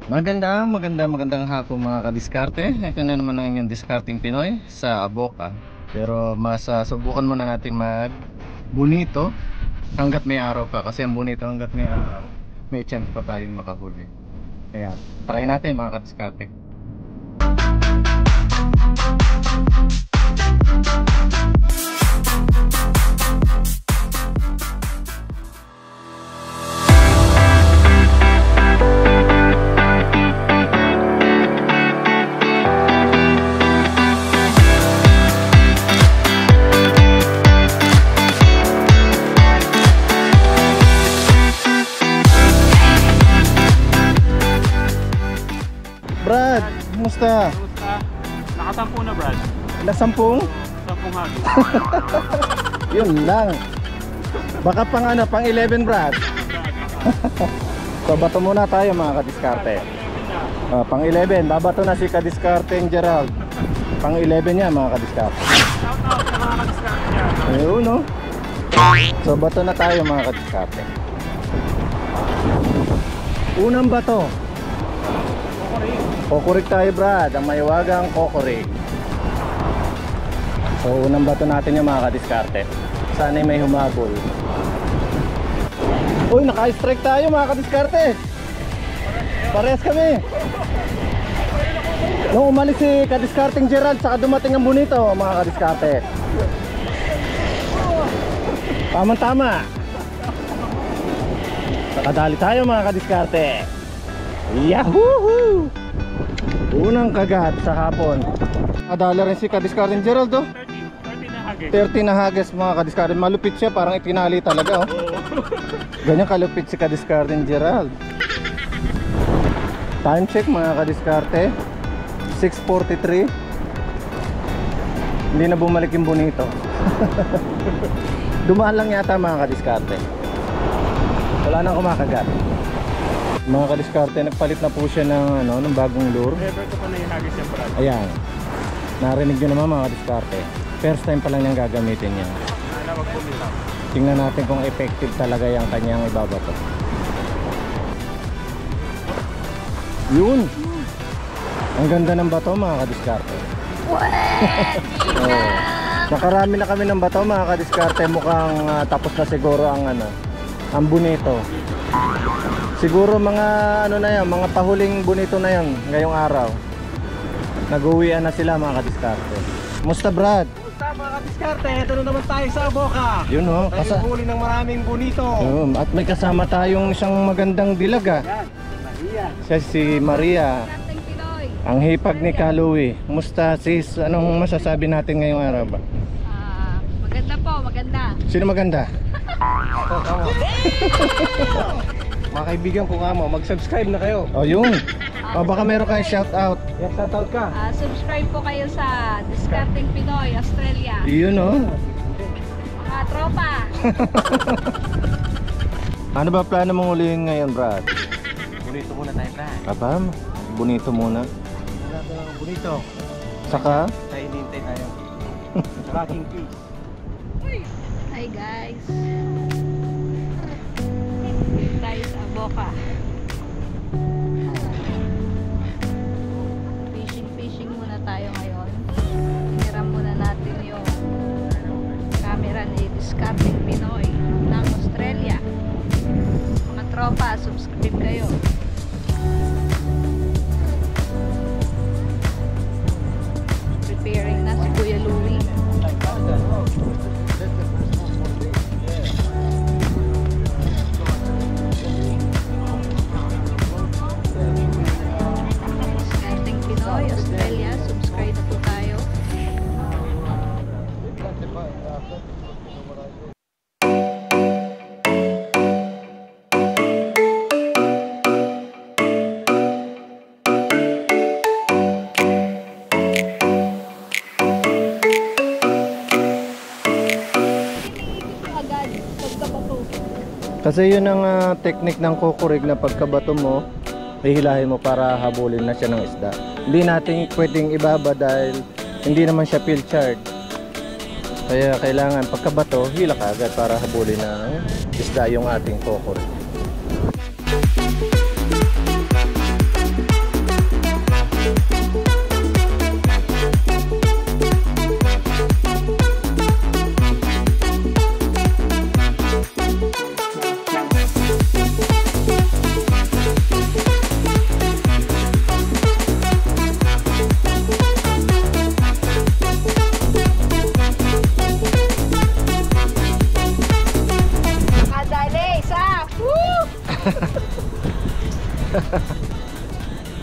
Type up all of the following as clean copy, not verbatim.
Magandang hapon mga kadiskarte. Ito na naman ang inyong discarding Pinoy sa Avoca. Pero subukan muna natin mag bonito hanggat may araw pa. Kasi ang bonito hanggat may araw, may chance pa tayong makahuli. Kaya try natin mga kadiskarte. Brad, kumusta? Nakasampu na, Brad. Nasampung? Sampung hagis. Yun lang. Baka pang 11 Brad. So bato muna tayo mga kadiskarte. Pang 11, babato na si kadiskarte Gerald. Pang 11 niya mga kadiskarte. Shout out sa mga kadiskarte niya. Ayun no. So bato na tayo mga kadiskarte. Unang bato. Kokorik tayo Brad, ang mahiwagang kokorik. So unang bato natin yung mga kadiskarte. Sana'y may humabol. Uy, naka-strike tayo mga kadiskarte. Parehas kami. Nung umalis si kadiskarteng Gerald, saka dumating ang bonito mga kadiskarte. Tama-tama. Nakadali tayo mga kadiskarte. Yahoo! Unang kagat sa hapon. Nadala rin si kadiskarteng Gerald oh. 30 na hagis. 30 na hagas mga kadiskarte. Malupit siya, parang itinali talaga oh. Ganyan kalupit si kadiskarteng Gerald. Time check mga kadiskarte, 6:43. Hindi na bumalik yung bonito. Dumaan lang yata mga kadiskarte. Wala nang kumakagat. Mga kadiskarte, nagpalit na po siya ng bagong lure. Never ko pa na yung hagis yung, Brad. Ayan, narinig nyo naman mga kadiskarte. First time pa lang niyang gagamitin niya. Sana wag bumitaw. Tingnan natin kung effective talaga yung kanyang ibabato. Yun! Ang ganda ng bato mga kadiskarte. Oh. Nakarami na kami ng bato mga kadiskarte. Mukhang tapos na siguro ang bonito. Siguro mga na yan, mga pahuling bonito na yan ngayong araw. Nag-uwian na sila mga kadiskarte. Musta Brad? Musta mga kadiskarte? Ito na naman tayo sa Avoca. Yun oh, Tayo huli ng maraming bonito. at may kasama tayong isang magandang dilag ah. Yan, Maria. Siya si Maria, ang hipag ni Kalui. Musta sis? Anong masasabi natin ngayong araw ba? Maganda po, maganda. Sino maganda? Mga kaibigan ko nga mo, mag-subscribe na kayo. Oh yun. Baka meron kayong shout out. Yes, shoutout ka. Subscribe po kayo sa Discarding Pinoy, Australia. Yun oh. Mga tropa. Ano ba plano mong ulihin ngayon Brad? Bonito muna tayo, Brad. Abam, bonito muna. Bonito. Saka? Tayo hinihintay tayo. Rocking peace. Hi guys. Dito tayo sa Avoca. Fishing muna tayo ngayon. Hiniram muna natin yung camera ni Discarding Pinoy ng Australia. Mga tropa, subscribe kayo. Preparing na si Kuya Louie. Discarding Pinoy, Australia, subscribe na po tayo. Agad, pagkabato. Kasi yun ang technique ng kukurig na pagkabato mo, hihilahin mo para habulin na siya ng isda. Hindi natin pwedeng ibaba dahil hindi naman siya pilchard. Kaya kailangan pagkabato, hila ka agad para habulin ng isda yung ating kukurig.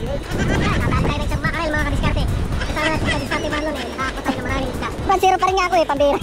Nakadaan tayo sa makarel mga kadiskarte. Kasama natin sa diskarte Marlon eh. Nakakot tayo ng maraming isda. Zero pa rin nga ako eh, pambira.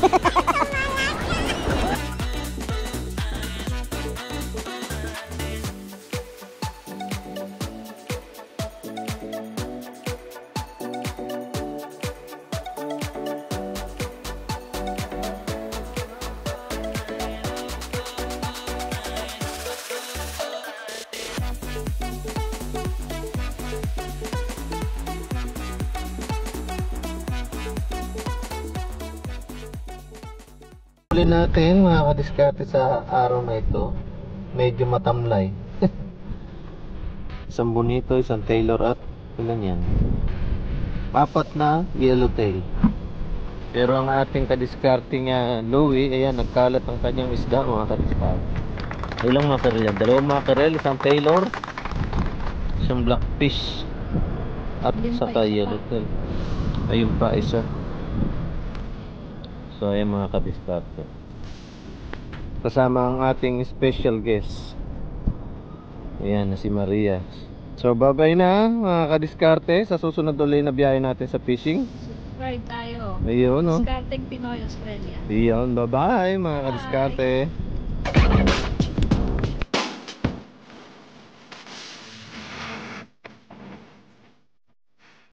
Huli natin mga kadiskarte sa araw na ito. Medyo matamlay. Isang bonito, isang tailor at ilan yan? 4 na yellowtail. Pero ang ating kadiskarte nga Louie, ayan, nagkalat ang kanyang isda mga kadiskarte. Ilang mackerel yan? 2 mackerel, isang tailor, isang blackfish at Ayun pa saka isa pa. yellowtail. Ayun pa isa. So ayan mga kadiskarte, kasama ang ating special guest. Ayan na si Maria. So bye bye na mga kadiskarte. Sa susunod ulit na biyahe natin sa fishing. Subscribe tayo. Ayun no. Discarding Pinoy Australia. Ayun, bye bye mga kadiskarte.